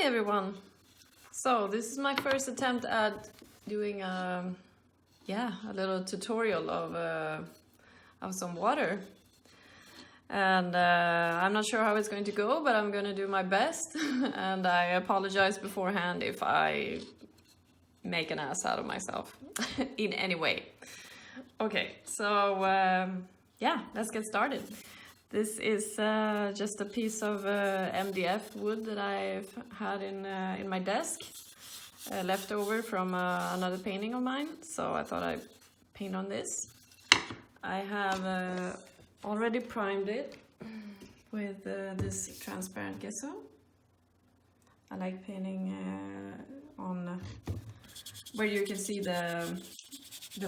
Hi everyone! So this is my first attempt at doing a little tutorial of some water. And I'm not sure how it's going to go, but I'm going to do my best. And I apologize beforehand if I make an ass out of myself in any way. Okay, so let's get started. This is just a piece of MDF wood that I've had in my desk, left over from another painting of mine. So I thought I'd paint on this. I have already primed it with this transparent gesso. I like painting on where you can see the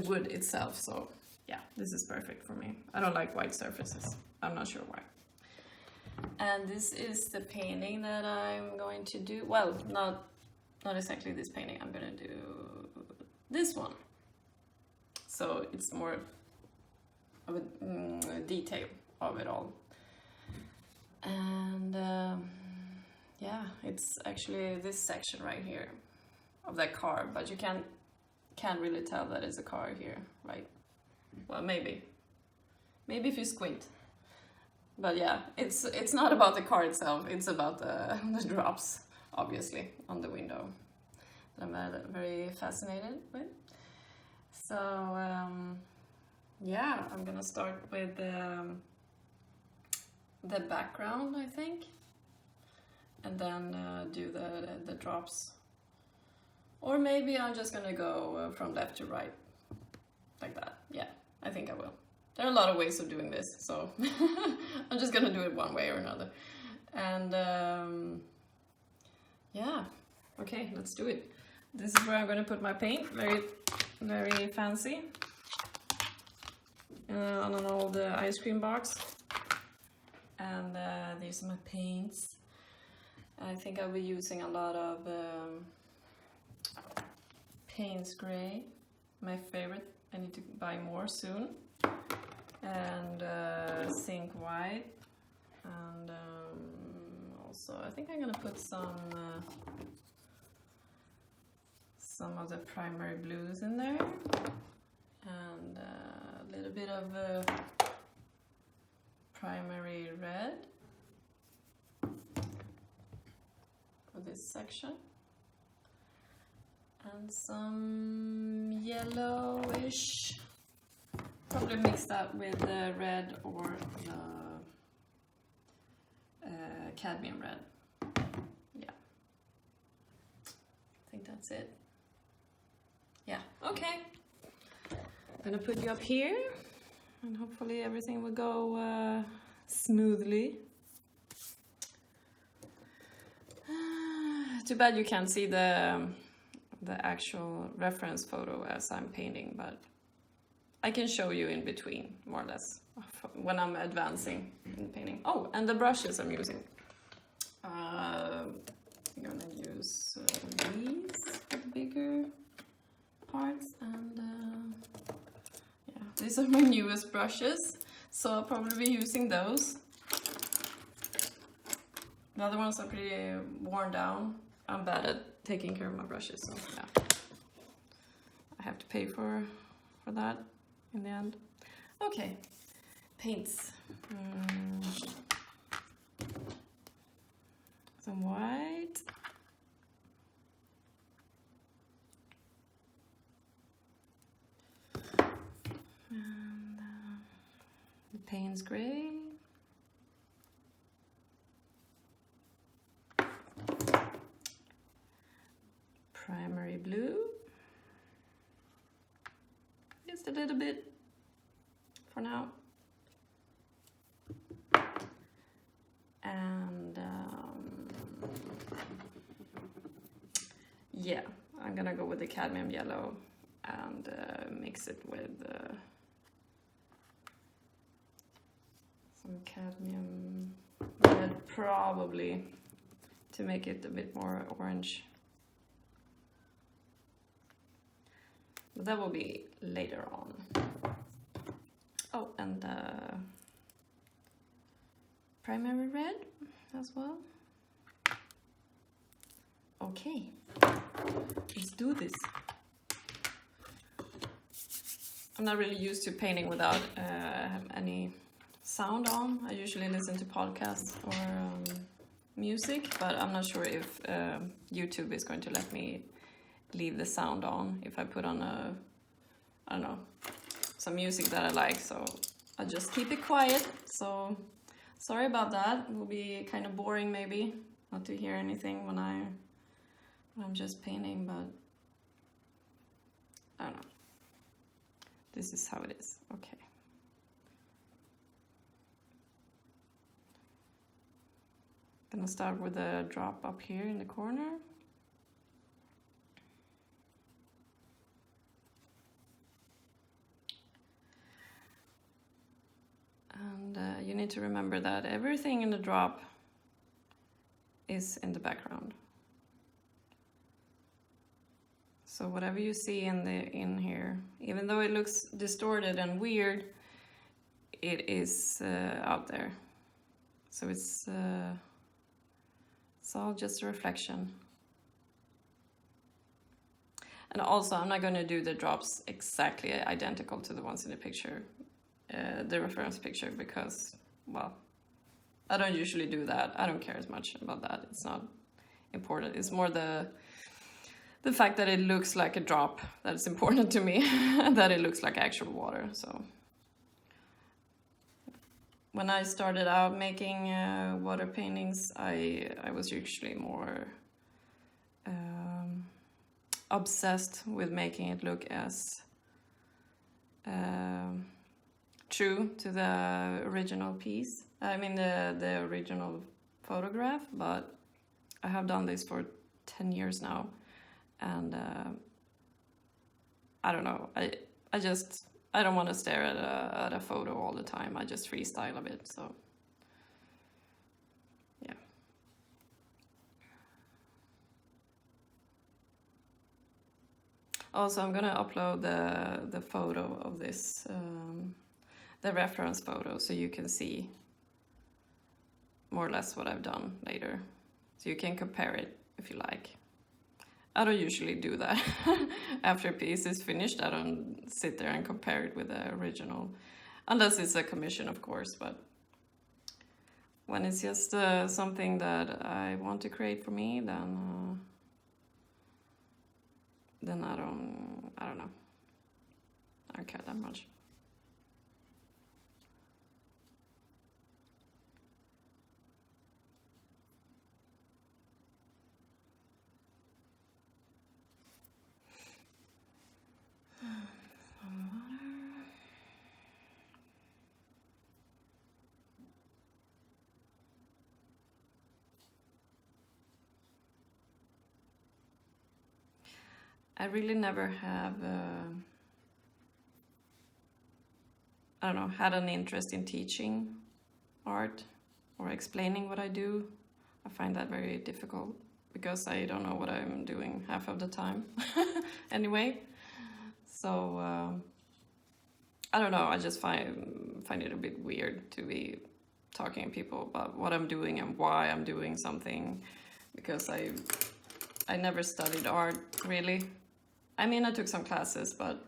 wood itself. So yeah, this is perfect for me. I don't like white surfaces. I'm not sure why. And this is the painting that I'm going to do. Well, not exactly this painting. I'm going to do this one. So it's more of a detail of it all. And it's actually this section right here of that car, but you can't really tell that it's a car here, right? Well, maybe if you squint. But yeah, it's not about the car itself, it's about the drops, obviously, on the window that I'm very fascinated with. So I'm gonna start with the background, I think, and then do the drops. Or maybe I'm just gonna go from left to right, like that. Yeah, I think I will. There are a lot of ways of doing this, so I'm just gonna do it one way or another. And okay, let's do it. This is where I'm gonna put my paint, very, very fancy, on an old ice cream box. And these are my paints. I think I'll be using a lot of Payne's Gray, my favorite. I need to buy more soon. And Zinc White, and also I think I'm gonna put some of the primary blues in there, and a little bit of primary red for this section, and some yellowish. Probably mix that with the red or the cadmium red. Yeah, I think that's it. Yeah, okay. I'm gonna put you up here, and hopefully everything will go smoothly. Too bad you can't see the actual reference photo as I'm painting, but I can show you in between, more or less, when I'm advancing in the painting. Oh, and the brushes I'm using. I'm gonna use these bigger parts, and these are my newest brushes, so I'll probably be using those. The other ones are pretty worn down. I'm bad at taking care of my brushes, so yeah, I have to pay for that in the end. Okay, paints. Some white. And the Payne's Gray. Primary blue. Just a little bit for now. And I'm gonna go with the cadmium yellow and mix it with some cadmium red, probably, to make it a bit more orange. But that will be later on. Oh, and primary red as well. Okay, let's do this. I'm not really used to painting without any sound on. I usually listen to podcasts or music, but I'm not sure if YouTube is going to let me leave the sound on if I put on I don't know, some music that I like, so I'll just keep it quiet. So sorry about that. It will be kind of boring maybe not to hear anything when I'm just painting, but I don't know. This is how it is. Okay. Gonna start with a drop up here in the corner. And you need to remember that everything in the drop is in the background. So whatever you see in here, even though it looks distorted and weird, it is out there. So it's all just a reflection. And also, I'm not going to do the drops exactly identical to the ones in the picture, the reference picture, because, well, I don't usually do that. I don't care as much about that. It's not important. It's more the fact that it looks like a drop that is important to me, that it looks like actual water. So when I started out making water paintings, I was usually more obsessed with making it look as true to the original piece. I mean the original photograph, but I have done this for 10 years now, and I don't know. I don't want to stare at a photo all the time. I just freestyle a bit. So yeah. Also, I'm gonna upload the photo of this, the reference photo, so you can see more or less what I've done later. So you can compare it if you like. I don't usually do that. After a piece is finished, I don't sit there and compare it with the original. Unless it's a commission, of course, but when it's just something that I want to create for me, then I don't know. I don't care that much. I really never have, I don't know, had an interest in teaching art or explaining what I do. I find that very difficult because I don't know what I'm doing half of the time anyway. So I don't know, I just find it a bit weird to be talking to people about what I'm doing and why I'm doing something, because I never studied art really. I mean, I took some classes, but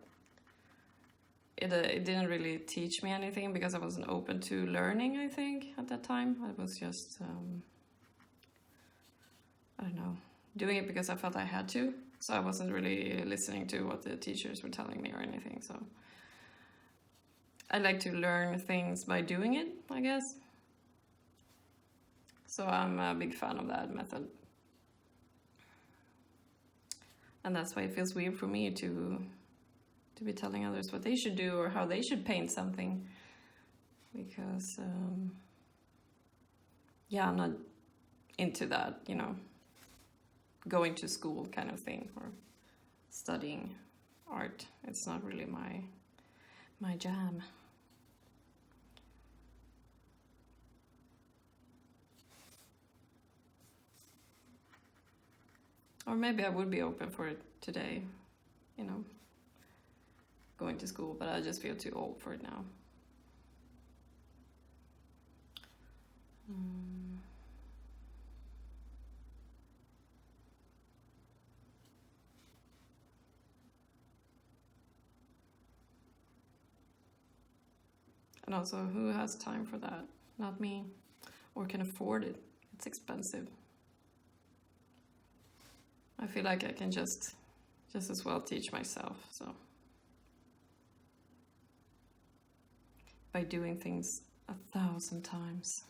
it didn't really teach me anything because I wasn't open to learning, I think, at that time. I was just, I don't know, doing it because I felt I had to. So I wasn't really listening to what the teachers were telling me or anything. So I like to learn things by doing it, I guess. So I'm a big fan of that method. And that's why it feels weird for me to be telling others what they should do or how they should paint something. Because, yeah, I'm not into that, you know, going to school kind of thing or studying art. It's not really my jam. Or maybe I would be open for it today, you know, going to school, but I just feel too old for it now. And also, who has time for that? Not me. Or can afford it. It's expensive. I feel like I can just as well teach myself, so. By doing things 1,000 times.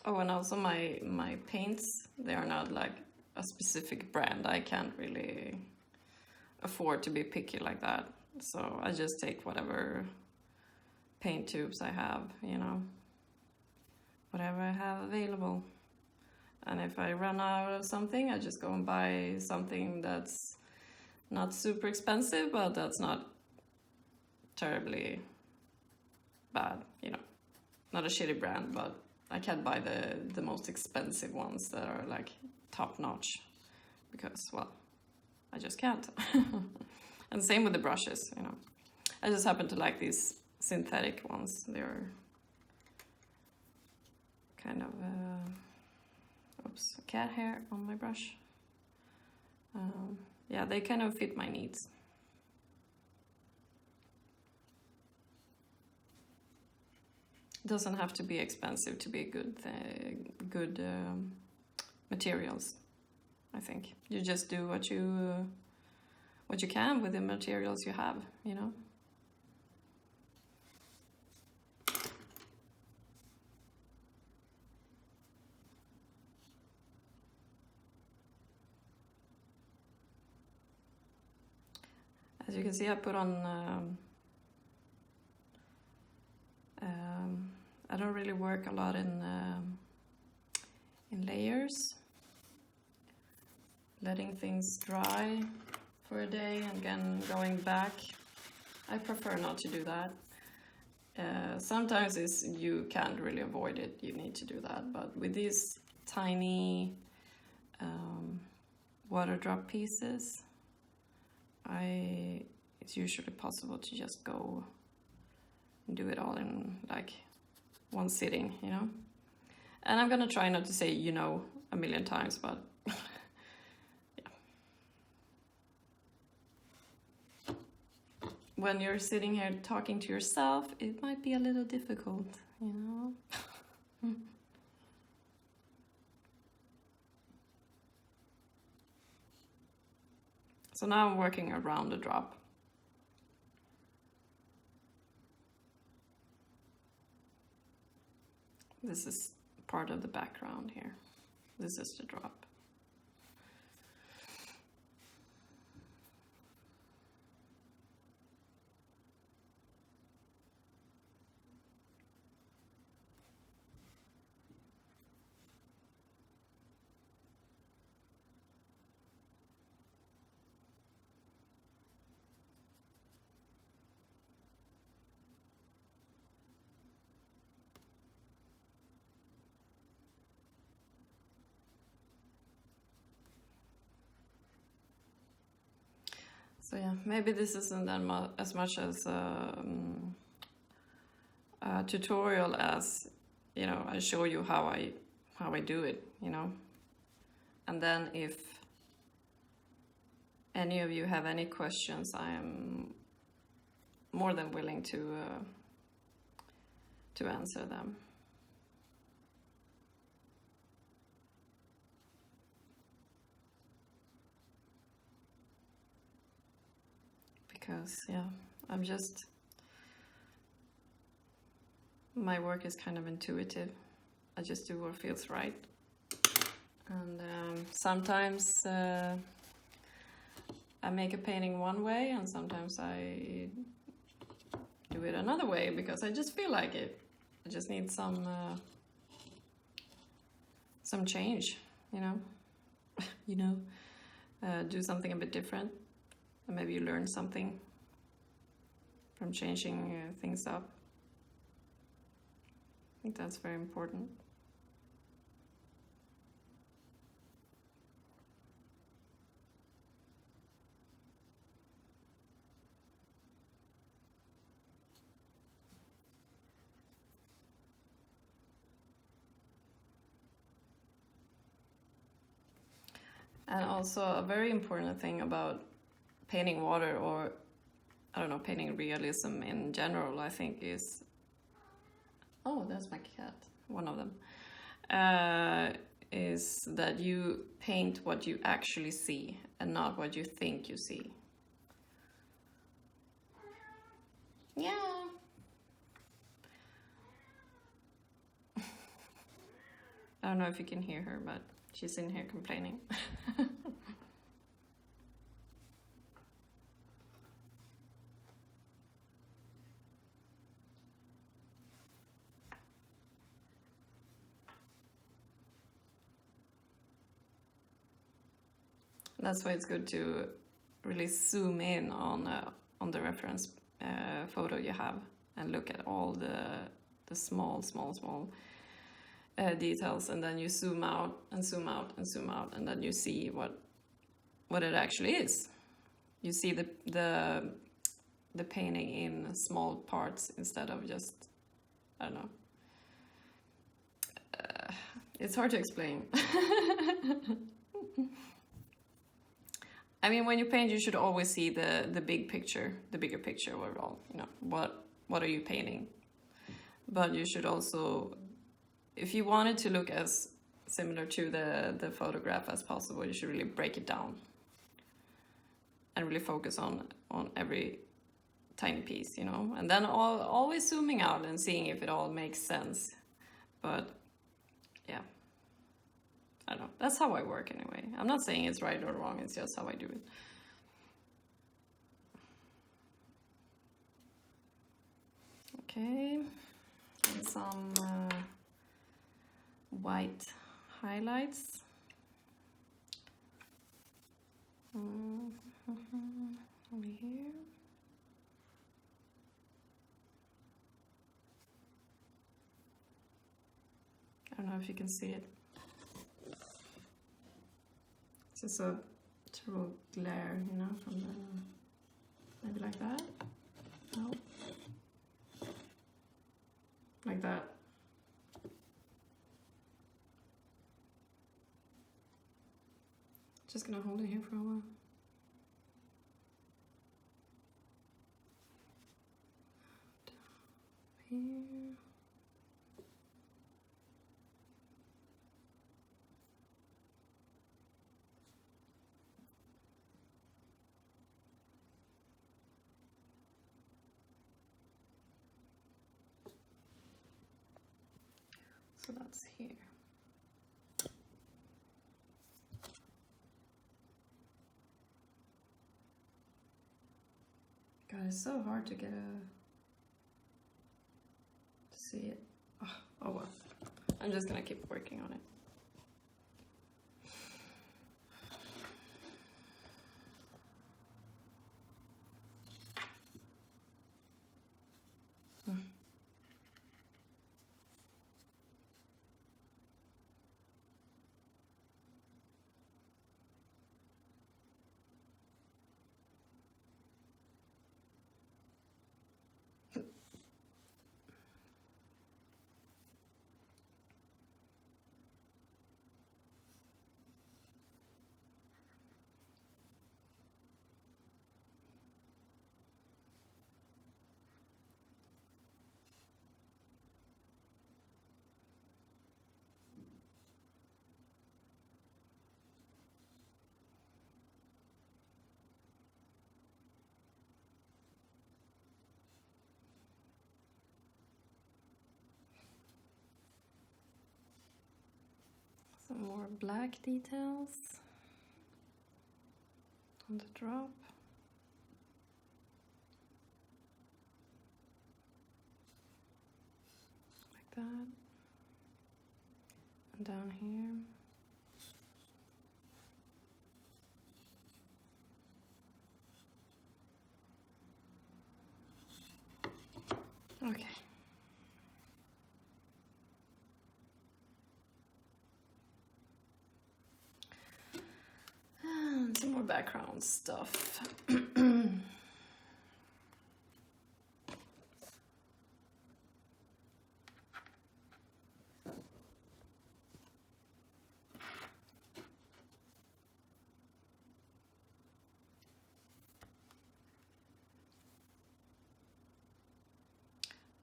Oh, and also my paints, they are not like a specific brand. I can't really afford to be picky like that. So I just take whatever paint tubes I have, you know, whatever I have available. And if I run out of something, I just go and buy something that's not super expensive, but that's not terribly bad, you know. Not a shitty brand, but I can't buy the most expensive ones that are like top notch because, well, I just can't. And same with the brushes, you know. I just happen to like these synthetic ones. They're kind of, oops, cat hair on my brush. Yeah, they kind of fit my needs. Doesn't have to be expensive to be good materials. I think you just do what you can with the materials you have, you know. As you can see, I put on. I don't really work a lot in layers, letting things dry for a day and again going back. I prefer not to do that. Sometimes you can't really avoid it, you need to do that, but with these tiny water drop pieces, it's usually possible to just go and do it all in like one sitting, you know. And I'm gonna try not to say you know a million times, but yeah. When you're sitting here talking to yourself, it might be a little difficult, you know. So now I'm working around the drop. This is part of the background here. This is the drop. So yeah, maybe this isn't as much as a tutorial as, you know, I show you how I do it, you know. And then if any of you have any questions, I am more than willing to answer them. Because yeah, my work is kind of intuitive. I just do what feels right. And sometimes I make a painting one way, and sometimes I do it another way because I just feel like it. I just need some change, you know. Do something a bit different, and maybe you learn something from changing things up. I think that's very important. And also a very important thing about painting water, or I don't know, painting realism in general, I think is, oh, that's my cat, one of them, is that you paint what you actually see and not what you think you see. Yeah. I don't know if you can hear her, but she's in here complaining. That's why it's good to really zoom in on the reference photo you have and look at all the small details, and then you zoom out and zoom out and zoom out, and then you see what it actually is. You see the painting in small parts instead of just, I don't know. It's hard to explain. I mean, when you paint, you should always see the big picture, the bigger picture overall. You know, what are you painting? But you should also, if you want it to look as similar to the photograph as possible, you should really break it down and really focus on every tiny piece, you know, and then always zooming out and seeing if it all makes sense. But yeah, I don't know. That's how I work anyway. I'm not saying it's right or wrong. It's just how I do it. Okay, and some white highlights. Over here. I don't know if you can see it. It's just a terrible glare, you know, from the, maybe like that. No. Like that. Just gonna hold it here for a while. Here. So that's here. God, it's so hard to get to see it. Oh well. I'm just gonna keep working on it. Some more black details on the drop. Like that. And down here. Okay. And some more background stuff.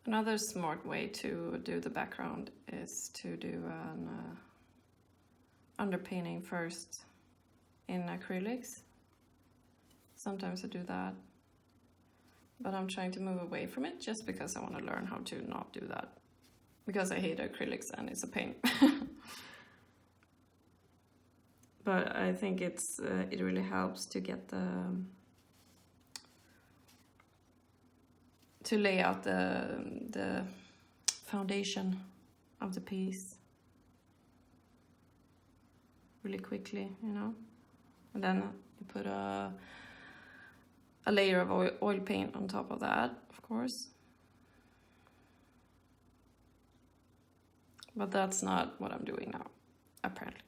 Another smart way to do the background is to do an underpainting first in acrylics. Sometimes I do that, but I'm trying to move away from it just because I want to learn how to not do that, because I hate acrylics and it's a pain. But I think it really helps to get to lay out the foundation of the piece really quickly, you know. And then you put a layer of oil paint on top of that, of course. But that's not what I'm doing now, apparently.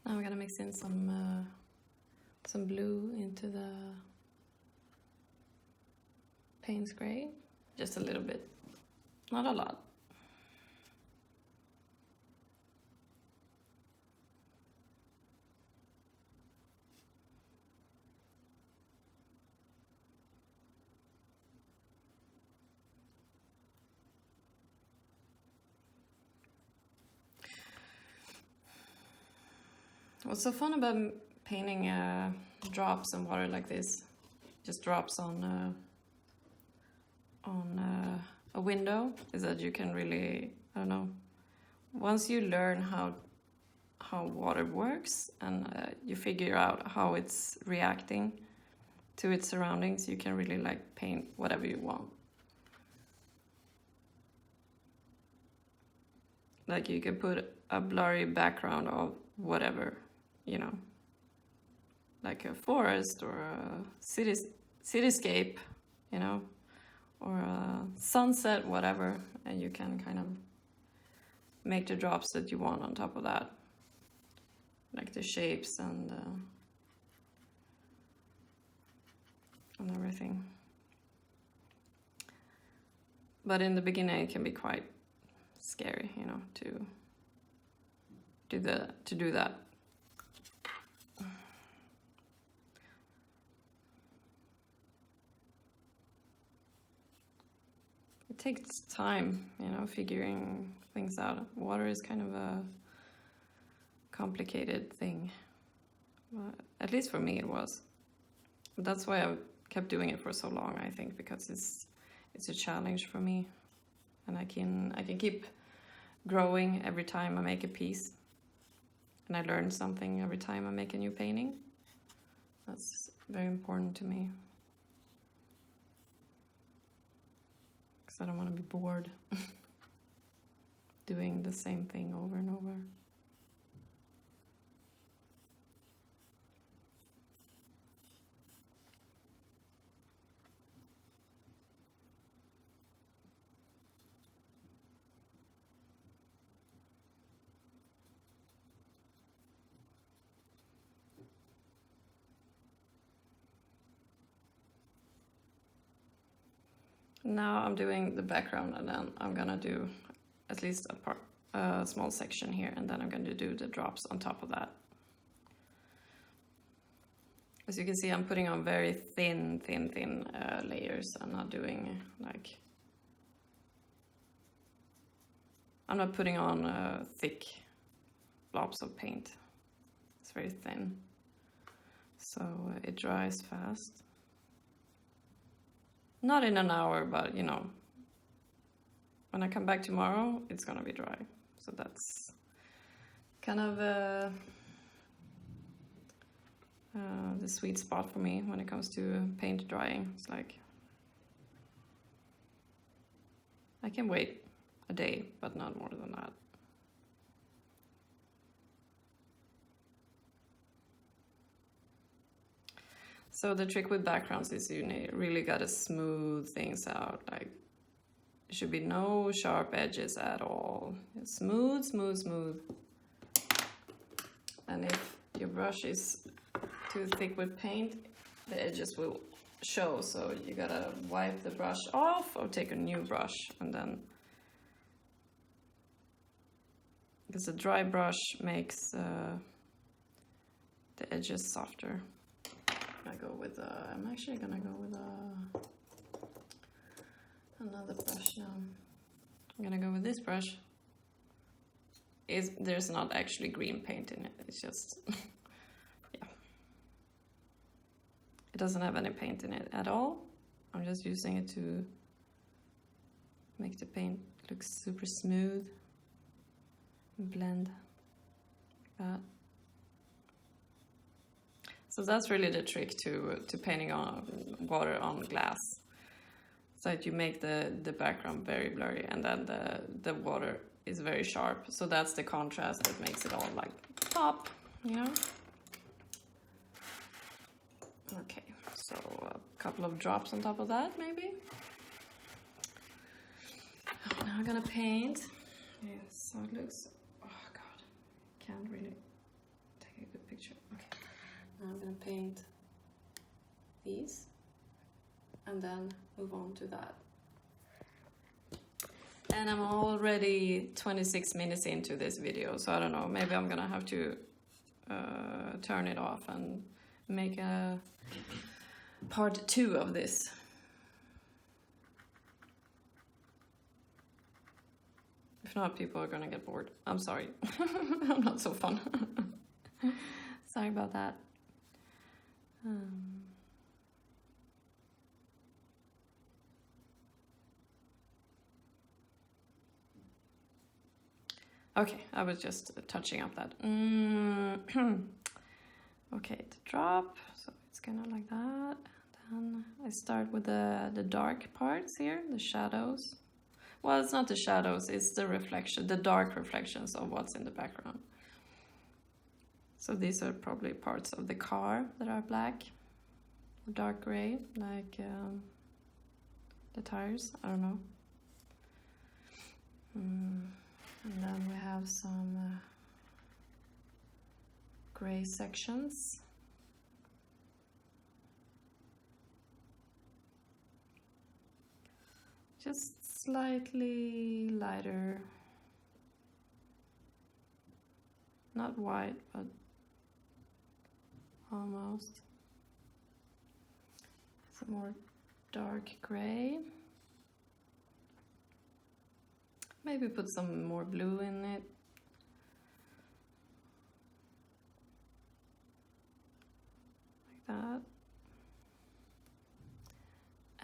Now I'm gonna mix in some blue into the Payne's Gray, just a little bit, not a lot. What's so fun about painting drops and water like this, just drops on a window, is that you can really, I don't know, once you learn how water works and you figure out how it's reacting to its surroundings, you can really like paint whatever you want. Like you can put a blurry background of whatever, you know, like a forest or a cityscape, you know, or a sunset, whatever, and you can kind of make the drops that you want on top of that, like the shapes and everything. But in the beginning, it can be quite scary, you know, to do that. It takes time, you know, figuring things out. Water is kind of a complicated thing. At least for me it was. But that's why I kept doing it for so long, I think, because it's a challenge for me. And I can keep growing every time I make a piece. And I learn something every time I make a new painting. That's very important to me. Because I don't want to be bored doing the same thing over and over. Now I'm doing the background, and then I'm gonna do at least a small section here, and then I'm going to do the drops on top of that. As you can see, I'm putting on very thin layers. I'm not doing like, I'm not putting on thick blobs of paint. It's very thin, so it dries fast. Not in an hour, but you know, when I come back tomorrow, it's gonna be dry. So that's kind of the sweet spot for me when it comes to paint drying. It's like, I can wait a day, but not more than that. So the trick with backgrounds is you really gotta smooth things out. Like, there should be no sharp edges at all. Smooth, smooth, smooth. and if your brush is too thick with paint, the edges will show, so you gotta wipe the brush off or take a new brush, and then, because a dry brush makes the edges softer. I go with I'm actually gonna go with another brush now. I'm gonna go with this brush. There's not actually green paint in it, it's just yeah, it doesn't have any paint in it at all. I'm just using it to make the paint look super smooth and blend like that. So that's really the trick to painting on water on glass, so that you make the background very blurry, and then the water is very sharp. So that's the contrast that makes it all like pop, you know? Okay, so a couple of drops on top of that, maybe. Now I'm gonna paint. Yes, so it looks, oh God, can't really take a good picture. Okay, now I'm gonna paint these and then move on to that. And I'm already 26 minutes into this video, so I don't know, maybe I'm gonna have to turn it off and make a part 2 of this. If not, people are gonna get bored. I'm sorry. I'm not so fun. Sorry about that. Okay, I was just touching up that. Okay, the drop, so it's kind of like that. Then I start with the dark parts here, the shadows. Well, it's not the shadows, it's the reflection, the dark reflections of what's in the background. So these are probably parts of the car that are black, dark gray, like the tires, I don't know. And then we have some gray sections. Just slightly lighter. Not white, but almost. Some more dark gray. Maybe put some more blue in it. Like that.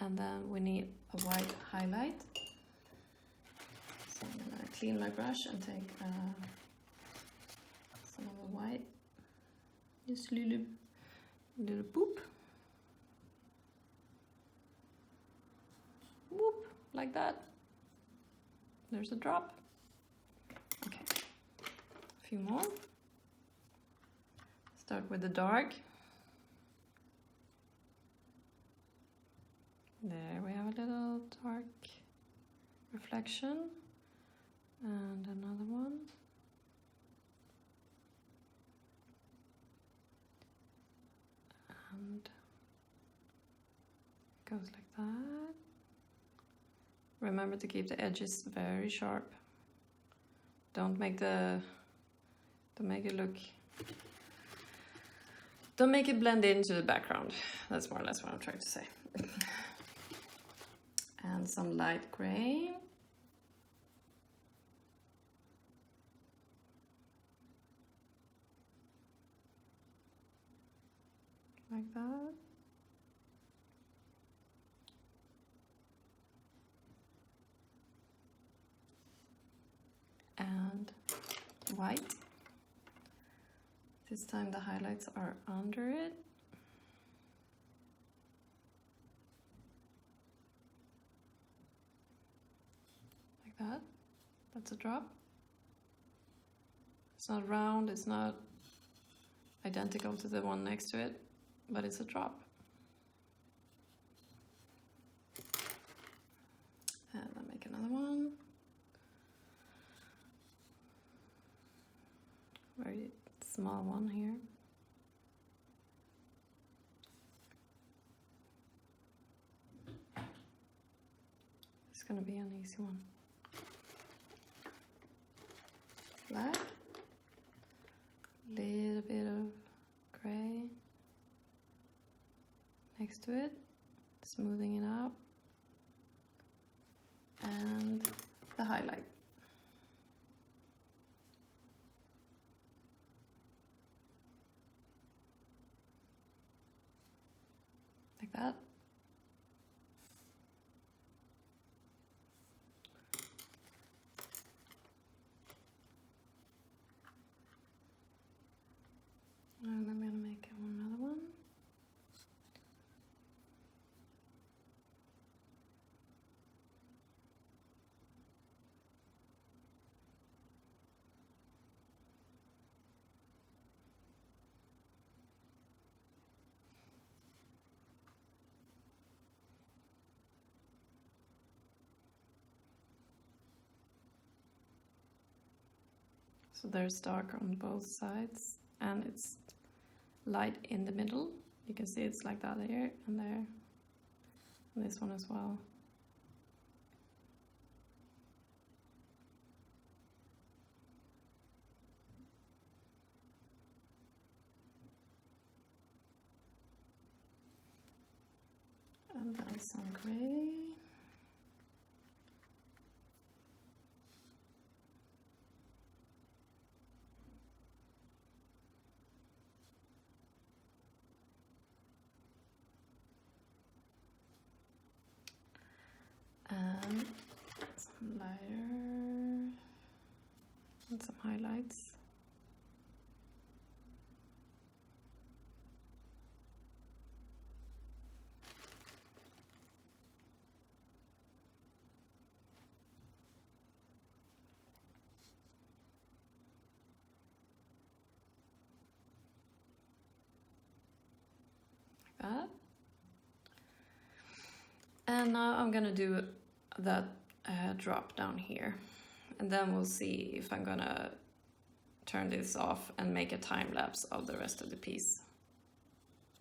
And then we need a white highlight. So I'm gonna clean my brush and take some of the white. Just a little boop. Whoop, like that. There's a drop. Okay, a few more. Start with the dark. There we have a little dark reflection. And another one. And it goes like that. Remember to keep the edges very sharp. Don't make it blend into the background. That's more or less what I'm trying to say. And some light gray. Like that. And white. This time the highlights are under it. Like that. That's a drop. It's not round, it's not identical to the one next to it, but it's a drop. And I'll make another one. Very small one here. It's gonna be an easy one. Black, little bit of gray next to it, smoothing it out, and the highlight. Like that. And I'm gonna make another one. So there's dark on both sides, and it's light in the middle. You can see it's like that here and there, and this one as well. And then some gray. And some lighter and some highlights. Like that. And now I'm gonna do that drop down here, and then we'll see if I'm gonna turn this off and make a time lapse of the rest of the piece,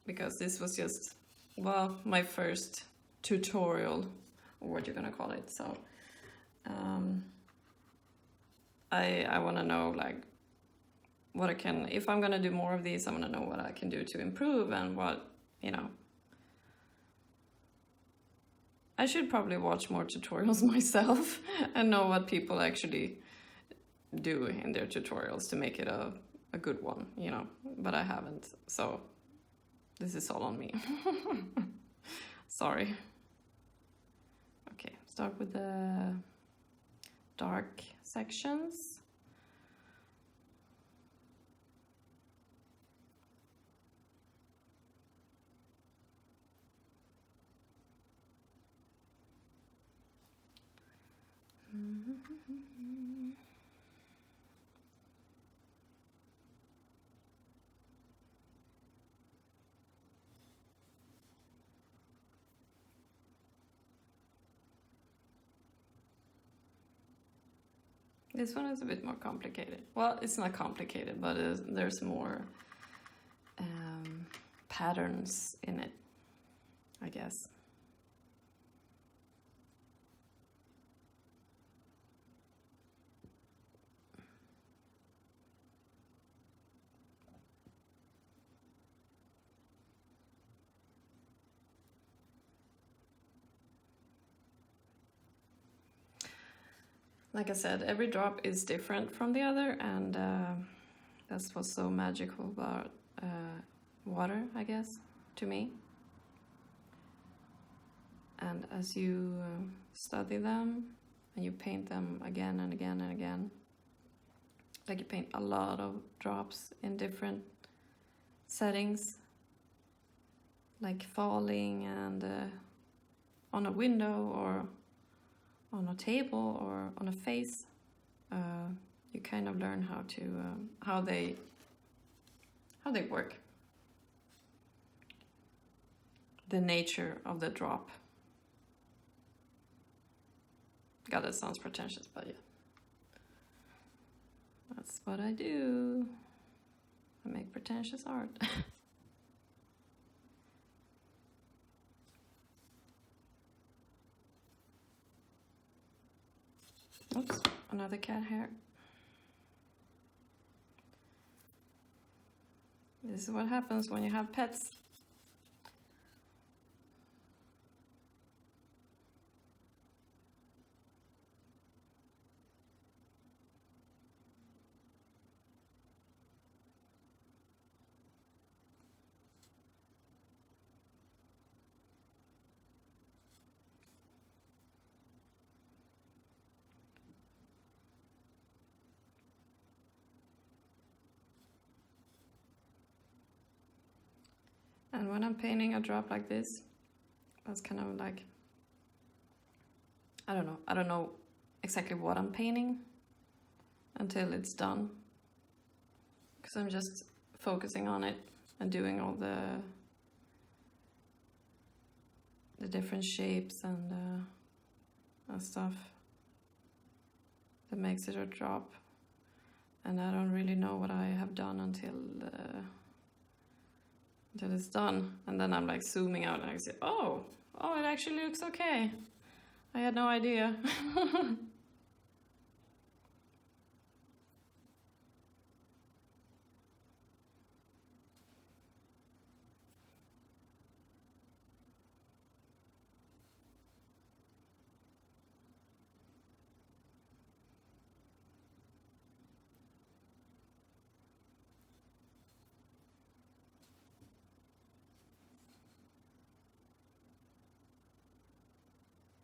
because this was just, well, my first tutorial, or what you're gonna call it. So I want to know like what I can, if I'm gonna do more of these, I want to know what I can do to improve, and what, you know, I should probably watch more tutorials myself and know what people actually do in their tutorials to make it a good one, you know, but I haven't, so this is all on me. Sorry. Okay, start with the dark sections. This one is a bit more complicated. Well, it's not complicated, but there's more patterns in it, I guess. Like I said, every drop is different from the other, and that's what's so magical about water, I guess, to me. And as you study them and you paint them again and again and again, like you paint a lot of drops in different settings, like falling and on a window or on a table or on a face, you kind of learn how to how they work, the nature of the drop. God, that sounds pretentious, but yeah, that's what I do. I make pretentious art. Oops, another cat hair. This is what happens when you have pets. And when I'm painting a drop like this, that's kind of like, I don't know exactly what I'm painting until it's done. Because I'm just focusing on it and doing all the different shapes and stuff that makes it a drop. And I don't really know what I have done until it's done. And then I'm like zooming out and I say, oh, it actually looks okay. I had no idea.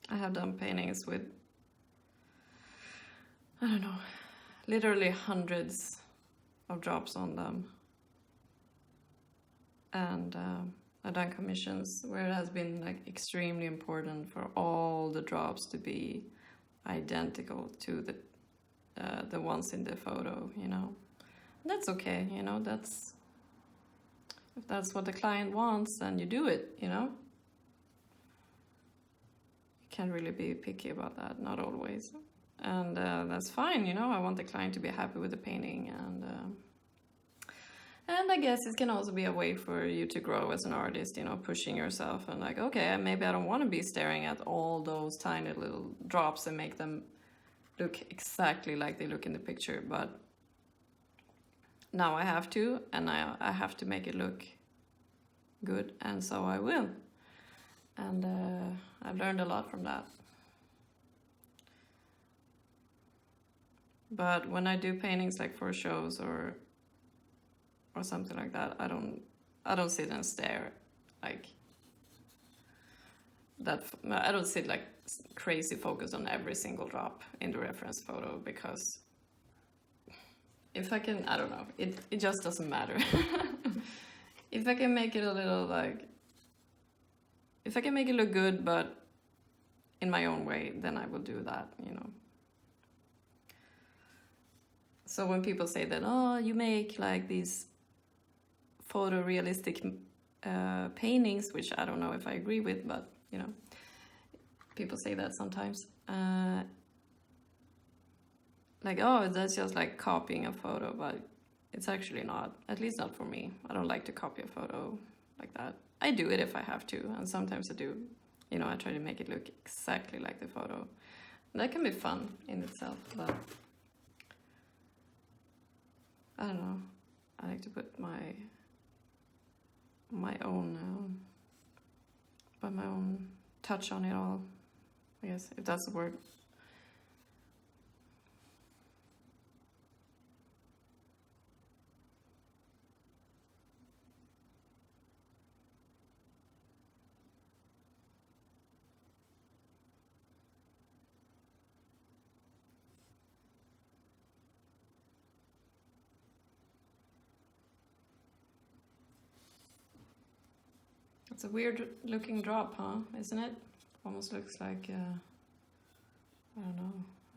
I have done paintings with, I don't know, literally hundreds of drops on them. And I've done commissions where it has been like extremely important for all the drops to be identical to the ones in the photo, you know. And that's okay, you know, if that's what the client wants, then you do it, you know. Can't really be picky about that, not always. And that's fine, you know. I want the client to be happy with the painting, and I guess it can also be a way for you to grow as an artist, you know, pushing yourself and like, okay, maybe I don't want to be staring at all those tiny little drops and make them look exactly like they look in the picture, but now I have to, and I have to make it look good, and so I will. And I've learned a lot from that. But when I do paintings like for shows or something like that, I don't sit and stare like that. I don't sit like crazy focused on every single drop in the reference photo, because if I can, I don't know, it just doesn't matter. If I can make it a little like, if I can make it look good, but in my own way, then I will do that, you know. So when people say that, oh, you make like these photorealistic paintings, which I don't know if I agree with, but, you know, people say that sometimes. Like, oh, that's just like copying a photo, but it's actually not, at least not for me. I don't like to copy a photo like that. I do it if I have to, and sometimes I do. You know, I try to make it look exactly like the photo. That can be fun in itself, but I don't know. I like to put my own touch on it all, I guess, if that's the word. It's a weird looking drop, huh? Isn't it? Almost looks like, I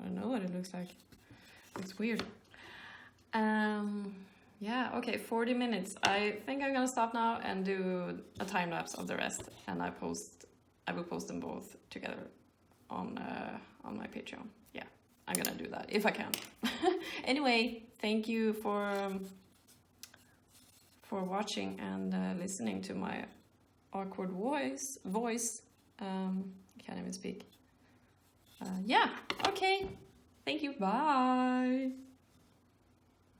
don't know what it looks like. It's weird. Yeah, okay, 40 minutes. I think I'm gonna stop now and do a time lapse of the rest, and I will post them both together on my Patreon. Yeah, I'm gonna do that if I can. Anyway, thank you for for watching and listening to my awkward voice. I can't even speak. Yeah, okay. Thank you. Bye.